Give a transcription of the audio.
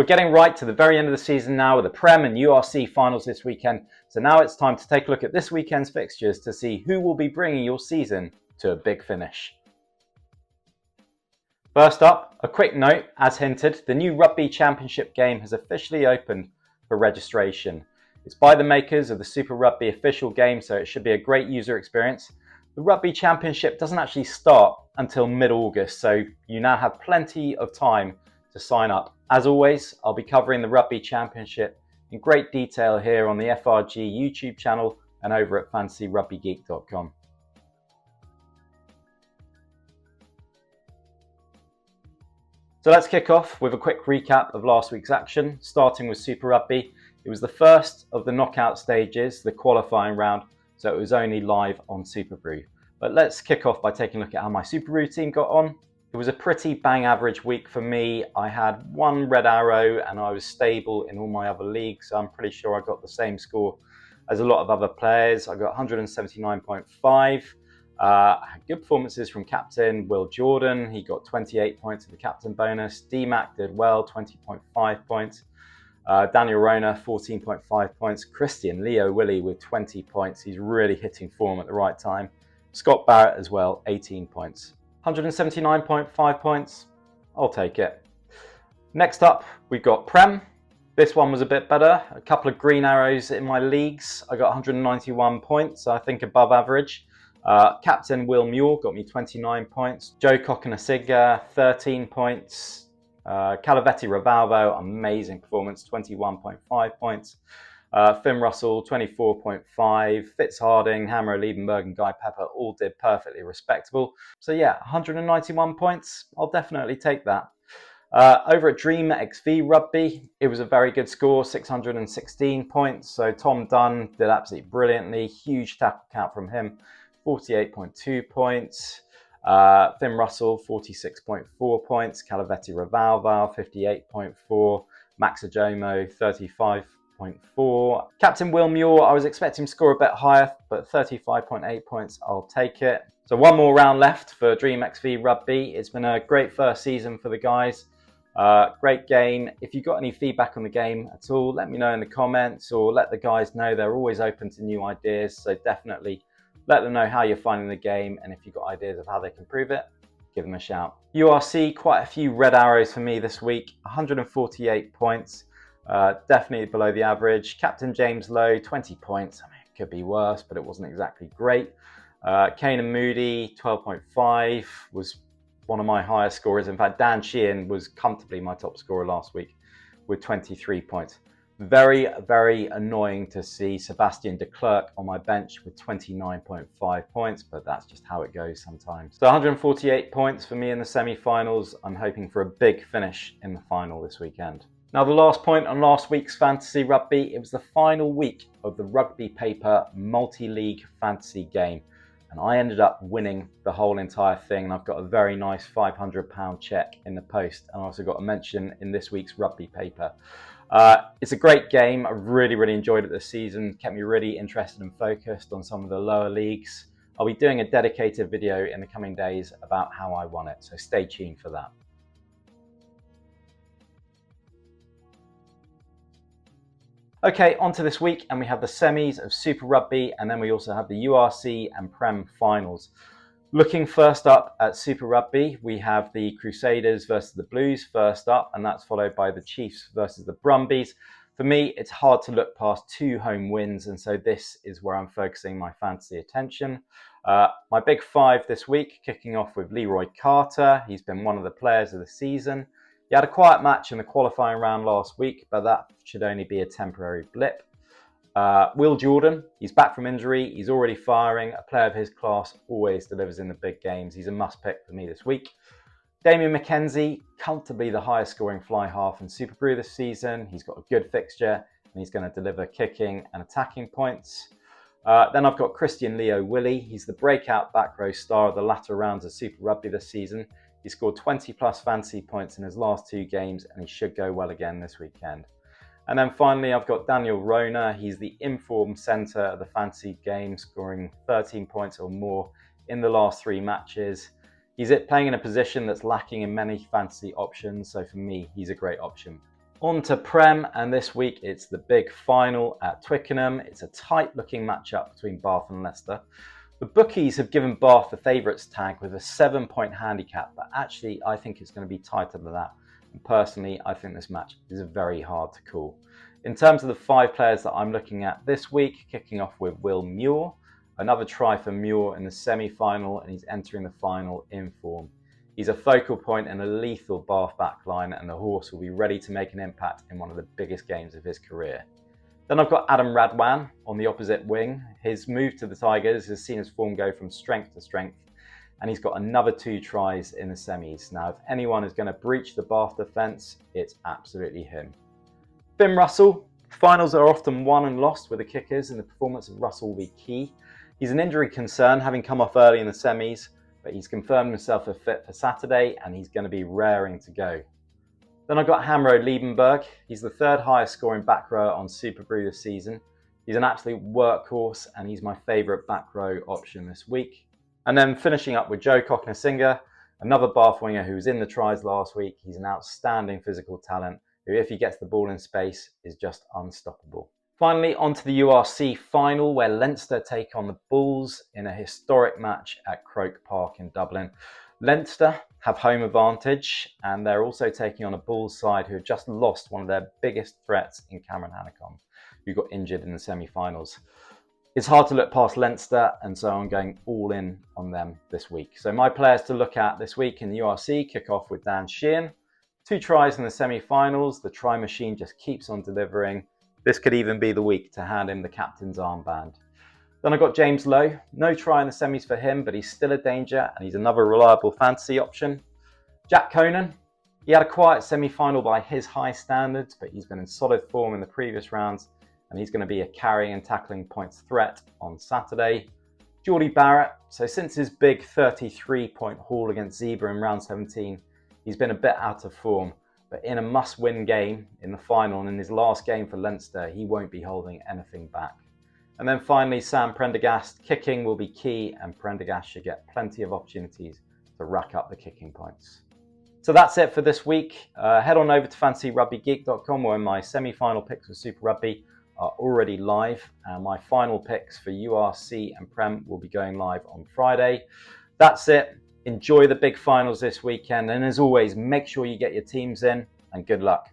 We're getting right to the very end of the season now with the Prem and URC Finals this weekend. So now it's time to take a look at this weekend's fixtures to see who will be bringing your season to a big finish. First up, a quick note, as hinted, the new Rugby Championship game has officially opened for registration. It's by the makers of the Super Rugby official game, so it should be a great user experience. The Rugby Championship doesn't actually start until mid-August, so you now have plenty of time to sign up. As always, I'll be covering the Rugby Championship in great detail here on the FRG YouTube channel and over at fantasyrugbygeek.com. So let's kick off with a quick recap of last week's action, starting with Super Rugby. It was the first of the knockout stages, the qualifying round, so it was only live on Super Brew. But let's kick off by taking a look at how my Super Brew team got on. It was a pretty bang average week for me. I had one red arrow and I was stable in all my other leagues. So I'm pretty sure I got the same score as a lot of other players. I got 179.5. I had good performances from captain Will Jordan. He got 28 points of the captain bonus. DMAC did well, 20.5 points. Daniel Rona, 14.5 points. Christian Leo Willie with 20 points. He's really hitting form at the right time. Scott Barrett as well, 18 points. 179.5 points, I'll take it. Next up, we've got Prem. This one was a bit better. A couple of green arrows in my leagues. I got 191 points, so I think above average. Captain Will Muir got me 29 points. Joe Kokonasiga, 13 points. Calavetti Ravalvo, amazing performance, 21.5 points. Finn Russell, 24.5. Fitz Harding, Hammer Liebenberg and Guy Pepper all did perfectly respectable. So yeah, 191 points, I'll definitely take that. Over at Dream XV Rugby, it was a very good score, 616 points. So Tom Dunn did absolutely brilliantly. Huge tackle count from him, 48.2 points. Finn Russell, 46.4 points. Calavetti Ravalval, 58.4. Max Ajomo, 35.4. Captain Will Muir, I was expecting him to score a bit higher, but 35.8 points, I'll take it. So one more round left for Dream XV Rugby. It's been a great first season for the guys. Great game. If you've got any feedback on the game at all, let me know in the comments or let the guys know. They're always open to new ideas, so definitely let them know how you're finding the game, and if you've got ideas of how they can improve it, give them a shout. URC, quite a few red arrows for me this week, 148 points. Definitely below the average. Captain James Lowe, 20 points. I mean, it could be worse, but it wasn't exactly great. Kane and Moody, 12.5, was one of my highest scorers. In fact, Dan Sheehan was comfortably my top scorer last week with 23 points. Very, very annoying to see Sebastian de Klerk on my bench with 29.5 points, but that's just how it goes sometimes. So 148 points for me in the semi-finals. I'm hoping for a big finish in the final this weekend. Now, the last point on last week's Fantasy Rugby, it was the final week of the Rugby Paper multi-league fantasy game. And I ended up winning the whole entire thing. And I've got a very nice £500 check in the post. And I also got a mention in this week's Rugby Paper. It's a great game. I really enjoyed it this season. Kept me really interested and focused on some of the lower leagues. I'll be doing a dedicated video in the coming days about how I won it. So stay tuned for that. Okay, on to this week, and we have the semis of Super Rugby, and then we also have the URC and Prem finals. Looking first up at Super Rugby, we have the Crusaders versus the Blues first up, and that's followed by the Chiefs versus the Brumbies. For me, it's hard to look past 2 home wins, and so this is where I'm focusing my fantasy attention. My big 5 this week, kicking off with Leroy Carter. He's been one of the players of the season. He had a quiet match in the qualifying round last week, but that should only be a temporary blip. Will Jordan, he's back from injury. He's already firing. A player of his class always delivers in the big games. He's a must pick for me this week. Damien McKenzie, comfortably the highest scoring fly half in Super Brew this season. He's got a good fixture and he's going to deliver kicking and attacking points. Then I've got Christian Leo Willie. He's the breakout back row star of the latter rounds of Super Rugby this season. He scored 20 plus fantasy points in his last 2 games and he should go well again this weekend. And then finally, I've got Daniel Rona. He's the informed centre of the fantasy game, scoring 13 points or more in the last 3 matches. He's playing in a position that's lacking in many fantasy options, so for me, he's a great option. On to Prem, and this week it's the big final at Twickenham. It's a tight looking matchup between Bath and Leicester. The bookies have given Bath the favourites tag with a 7-point handicap, but actually I think it's going to be tighter than that. And personally, I think this match is very hard to call. In terms of the 5 players that I'm looking at this week, kicking off with Will Muir. Another try for Muir in the semi-final, and he's entering the final in form. He's a focal point in a lethal Bath backline, and the horse will be ready to make an impact in one of the biggest games of his career. Then I've got Adam Radwan on the opposite wing. His move to the Tigers has seen his form go from strength to strength, and he's got another 2 tries in the semis. Now, if anyone is going to breach the Bath defence, it's absolutely him. Finn Russell. Finals are often won and lost with the kickers, and the performance of Russell will be key. He's an injury concern, having come off early in the semis, but he's confirmed himself a fit for Saturday, and he's going to be raring to go. Then I've got Hamro Liebenberg. He's the 3rd highest scoring back rower on Super Rugby this season. He's an absolute workhorse, and he's my favourite back row option this week. And then finishing up with Joe Cockner-Singer, another Bath winger who was in the tries last week. He's an outstanding physical talent who, if he gets the ball in space, is just unstoppable. Finally, on to the URC final, where Leinster take on the Bulls in a historic match at Croke Park in Dublin. Leinster have home advantage, and they're also taking on a Bulls side who have just lost one of their biggest threats in Cameron Hanekom, who got injured in the semi-finals. It's hard to look past Leinster, and so I'm going all in on them this week. So my players to look at this week in the URC kick off with Dan Sheehan. 2 tries in the semi-finals. The try machine just keeps on delivering. This could even be the week to hand him the captain's armband. Then I've got James Lowe. No try in the semis for him, but he's still a danger, and he's another reliable fantasy option. Jack Conan. He had a quiet semi-final by his high standards, but he's been in solid form in the previous rounds, and he's going to be a carrying and tackling points threat on Saturday. Geordie Barrett. So since his big 33-point haul against Zebra in round 17, he's been a bit out of form. But in a must-win game in the final and in his last game for Leinster, he won't be holding anything back. And then finally, Sam Prendergast. Kicking will be key, and Prendergast should get plenty of opportunities to rack up the kicking points. So that's it for this week. Head on over to fantasyrugbygeek.com, where my semi-final picks for Super Rugby are already live, and my final picks for URC and Prem will be going live on Friday. That's it. Enjoy the big finals this weekend, and as always, make sure you get your teams in, and good luck.